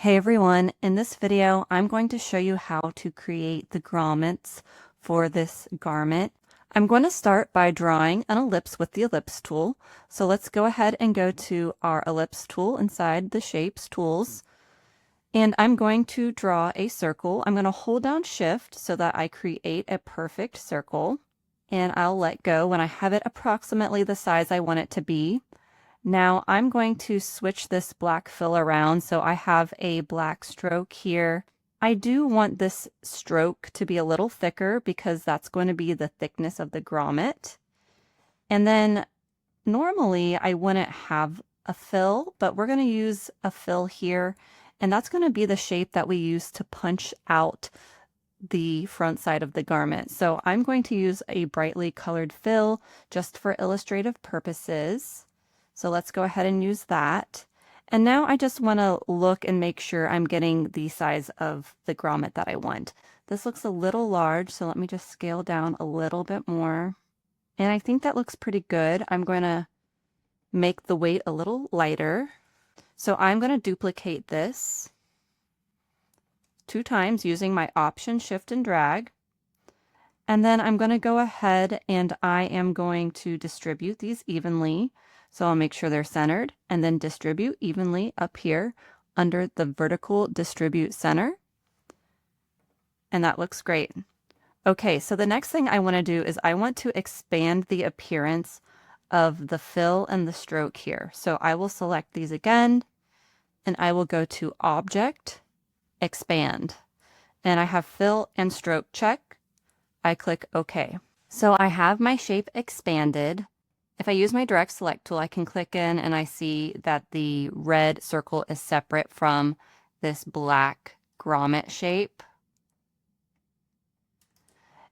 Hey everyone, in this video I'm going to show you how to create the grommets for this garment. I'm going to start by drawing an ellipse with the ellipse tool. So let's go ahead and go to our ellipse tool inside the shapes tools. And I'm going to draw a circle. I'm going to hold down shift so that I create a perfect circle. And I'll let go when I have it approximately the size I want it to be. Now I'm going to switch this black fill around so I have a black stroke here. I do want this stroke to be a little thicker because that's going to be the thickness of the grommet. And then normally I wouldn't have a fill, but we're going to use a fill here, and that's going to be the shape that we use to punch out the front side of the garment. So I'm going to use a brightly colored fill just for illustrative purposes. So let's go ahead and use that. And now I just want to look and make sure I'm getting the size of the grommet that I want. This looks a little large, so let me just scale down a little bit more. And I think that looks pretty good. I'm going to make the weight a little lighter. So I'm going to duplicate this 2 times using my Option, Shift, and Drag. And then I'm going to go ahead and I am going to distribute these evenly. So I'll make sure they're centered and then distribute evenly up here under the vertical distribute center. And that looks great. Okay, so the next thing I want to do is I want to expand the appearance of the fill and the stroke here. So I will select these again and I will go to Object, Expand. And I have fill and stroke check. I click OK. So I have my shape expanded. If I use my direct select tool, I can click in and I see that the red circle is separate from this black grommet shape.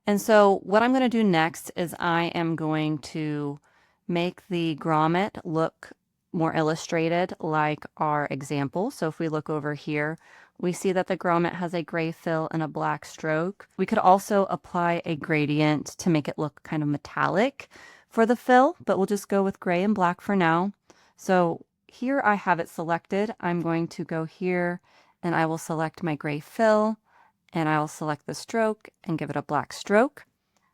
And so what I'm going to do next is I am going to make the grommet look more illustrated like our example. So if we look over here, we see that the grommet has a gray fill and a black stroke. We could also apply a gradient to make it look kind of metallic for the fill, but we'll just go with gray and black for now. So here I have it selected. I'm going to go here and I will select my gray fill and I'll select the stroke and give it a black stroke.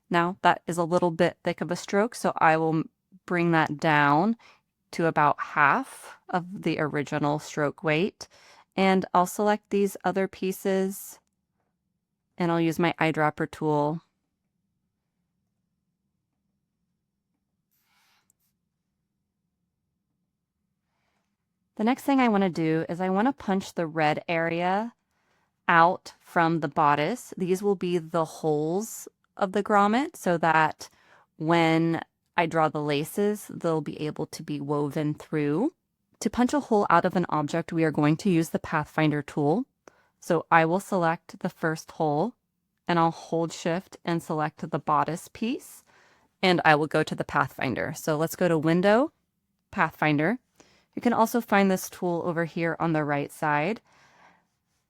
Now that is a little bit thick of a stroke, so I will bring that down to about half of the original stroke weight. And I'll select these other pieces and I'll use my eyedropper tool. The next thing I want to do is I want to punch the red area out from the bodice. These will be the holes of the grommet so that when I draw the laces, they'll be able to be woven through. To punch a hole out of an object, we are going to use the Pathfinder tool. So I will select the first hole and I'll hold shift and select the bodice piece and I will go to the Pathfinder. So let's go to Window, Pathfinder. You can also find this tool over here on the right side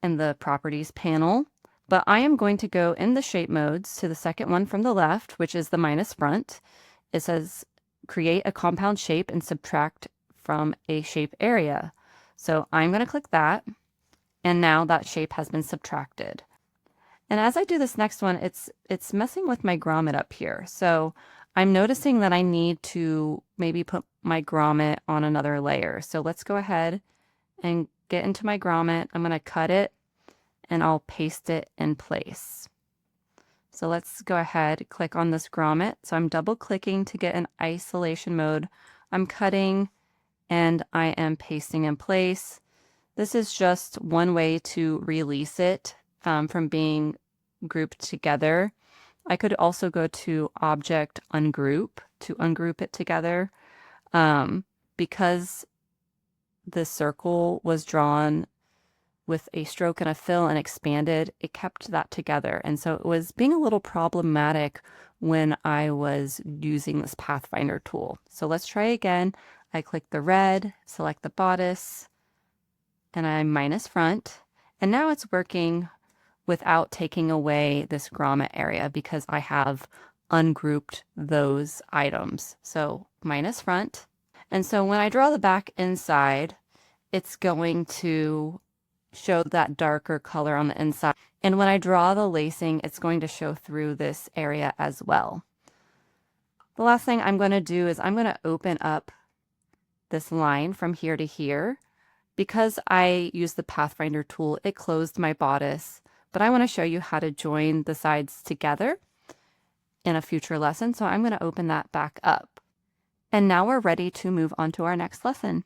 in the Properties panel, but I am going to go in the shape modes to the second one from the left, which is the minus front. It says create a compound shape and subtract from a shape area. So I'm going to click that, and now that shape has been subtracted. And as I do this next one, it's messing with my grommet up here. So I'm noticing that I need to maybe put my grommet on another layer. So let's go ahead and get into my grommet. I'm going to cut it and I'll paste it in place. So let's go ahead, click on this grommet. So I'm double clicking to get an isolation mode. I'm cutting and I am pasting in place. This is just one way to release it from being grouped together. I could also go to Object, Ungroup to ungroup it together. Because the circle was drawn with a stroke and a fill and expanded, it kept that together. And so it was being a little problematic when I was using this Pathfinder tool. So let's try again. I click the red, select the bodice, and I minus front. And now it's working without taking away this grommet area because I have ungrouped those items. So minus front. And so when I draw the back inside, it's going to show that darker color on the inside. And when I draw the lacing, it's going to show through this area as well. The last thing I'm going to do is I'm going to open up this line from here to here. Because I used the Pathfinder tool, it closed my bodice, but I want to show you how to join the sides together in a future lesson, so I'm going to open that back up. And now we're ready to move on to our next lesson.